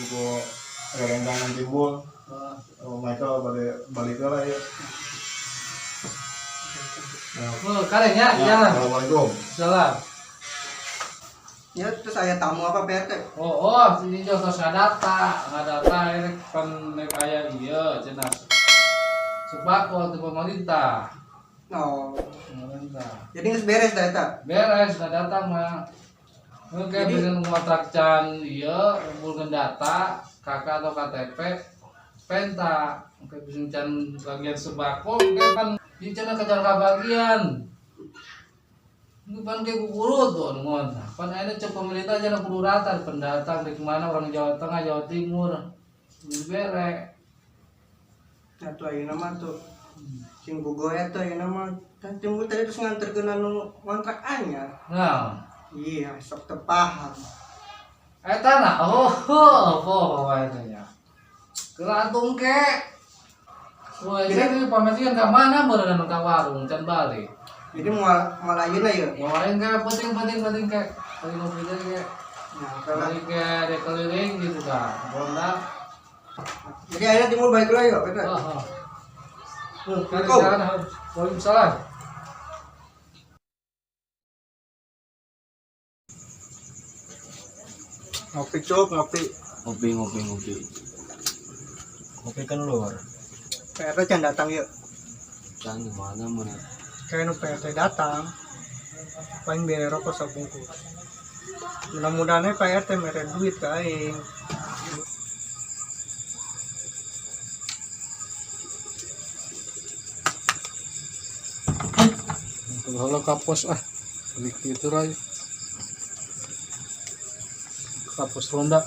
ku rendangan timbul. Michael balik lah ya. Kalian ya, jangan. Assalamualaikum. Salam. Ya terus saya tamu apa PRT? Ini juga nggak data ini kan kayak iya jelas. Sebab waktu pemerintah. Pemerintah. Jadi nggak beres data. Beres, nggak data mah. Oke, dengan ngontrak can iya, kumpulkan data, kakak atau KTP, penta, oke bisa can bagian sembako, oke kan di can kejar bagian. Ini kan kayak kukurut tuh ngon. Pan ada cek pemerintah jangan kudu rata pendatang di mana orang Jawa Tengah, Jawa Timur. Di bere. Atau ayo nama tuh. Sing bugoya tuh ayo nama. Kan timbul tadi terus nganter ke nanu kontrak anyar. Nah, Iya, sok tepaham. tanah. Kayaknya. Kelatung ke. Wah, ini pamasian ke mana berenang ke warung can balik. Jadi mau lain ya. Main kayak penting kayak paling ngopi kayak Nah, kalau paling kayak ada keliling gitu kan. Ronda. jadi akhirnya timbul balik lagi kok, betul. Waalaikumsalam. Ngopi cuk, ngopi. Ngopi. Ngopi kan luar. PRT jangan datang yuk. Kan gimana mana? Kayak nu PRT datang. Paling biaya rokok sabungkus. Mudah-mudahan PRT mere duit ke aing. Kalau kapos balik itu ray. Kapos ronda.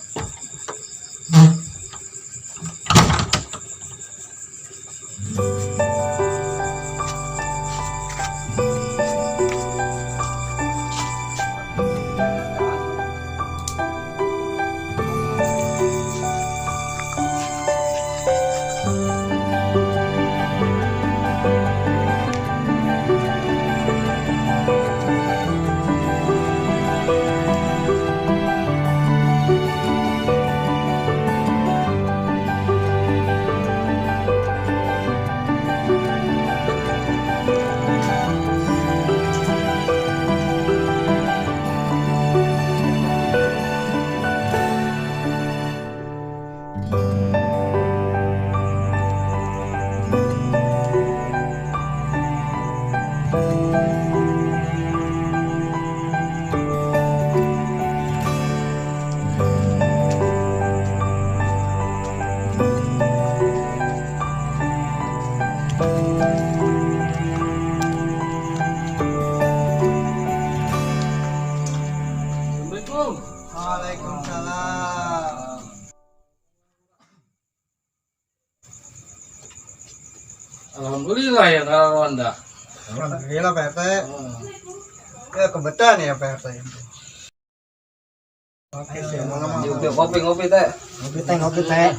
Waalaikumsalam. Alhamdulillah ya kalau ronda. Alhamdulillah PRT. Ya kebetulan ya PRT. Oke sih, Ngopi teh. ngopi teh.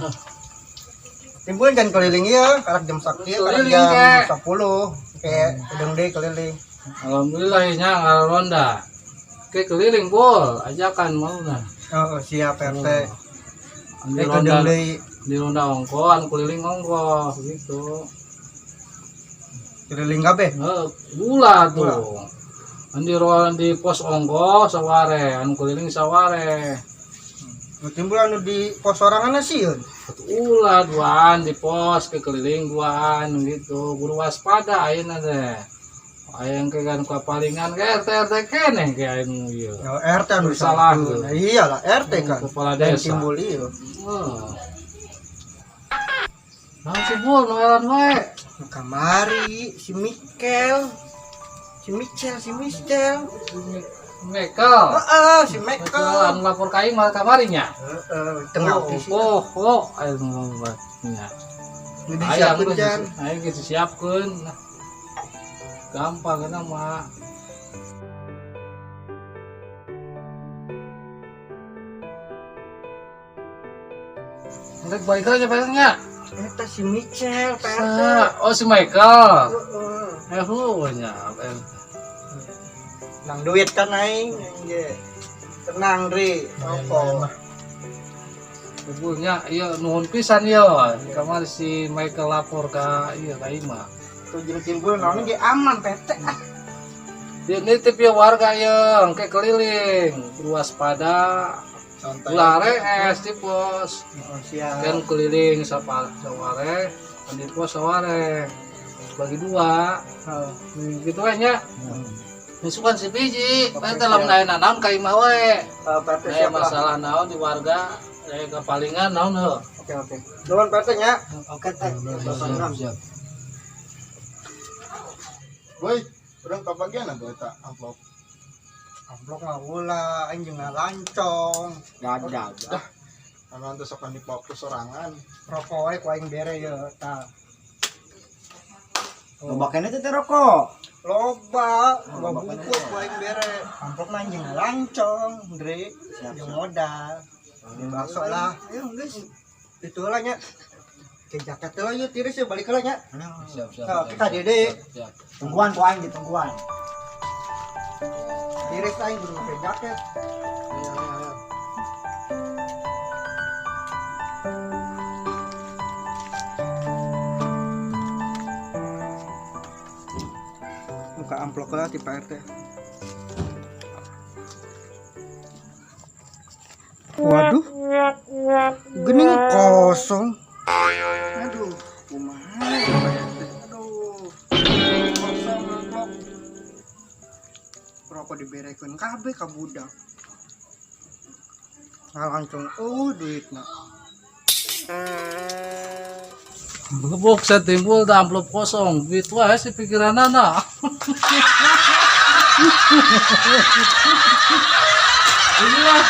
Timbul kan keliling ya, karak jam sakti, karak Keliling, jam Kak. 10. Kayak udang deh keliling. Alhamdulillah ya kalau ronda. Ke keliling bol, ajakan mau nah. Oh, siap PRT. Di Udang ronda, deh di ronda ongkoan, keliling ongko gitu. keliling kabeh. Gula tuh. Di pos ongko saware, anu keliling saware. Timbul anu di pos sorangan sieun. Ulah duaan di pos ke keliling duaan gitu. Guru waspada ayeuna teh. Ayang ke kan palingan ke RT keneh ke anu ieu. Ya RT anu Salah. salah. Iyalah RT kan. Kepala Dan desa. timbul ieu. Nah, si Bul, noelan wae. Kamari si Michael. Si Michel. Mekel. Si Michael. Anu lapor ka aing mah kamarinya. Tengah sih. Ayo ngomongnya. Jadi Ayam siapkeun Jan. ayo kita siapkeun. Gampang kana mah. Nggak baik aja pasnya. Eta si Michel PRT. Oh si Michael. Heeh. Nya. Nang duit kan aing. Tenang Ri. Apa? Sebelumnya iya nuhun pisan ya. Kamari si Michael lapor ka iya ka Ima. Tuh jadi timbul naon ge aman PT. Dia nitip ya warga ya, engke keliling, waspada, ulare es di pos, Siap. kan keliling saware, di pos saware, bagi dua, gitu aja. Misukan si biji, kan dalam naik nanam kai mawe, PT saya siap lah. masalah naon di warga, saya kepalingan naon lo. Oke. Nuhun PT nya. Oke teh. Siap. Boy, urang kabagian atuh eta amplop. Amplop mah ulah anjing ngalancong. Gagal. Dah. Anu teh sok difokus sorangan. Rokok we ku aing bere ye tah. Loba kene teh rokok. Loba bungkus ku aing bere. Amplop mah anjing ngalancong, Dre. Yang modal. Masuk lah. Ayo geus. Itu lah nya. Ke jaket teh yeuh tiris ya balik heula nya. Siap. Nah, kita dede. Siap. Tungguan ku aing ditungguan. Tiris aing buru ke jaket. Ayo. Muka amplop lah ti Pak RT. Waduh. Gening kosong. Aduh, kumaha ya Pak RT? Aduh. Kosong amplop. Rokok diberekeun kabeh ka budak. Ngalancung duitna. Gebuk saya timbul da amplop kosong, duit wae si pikiranana. Ini lah.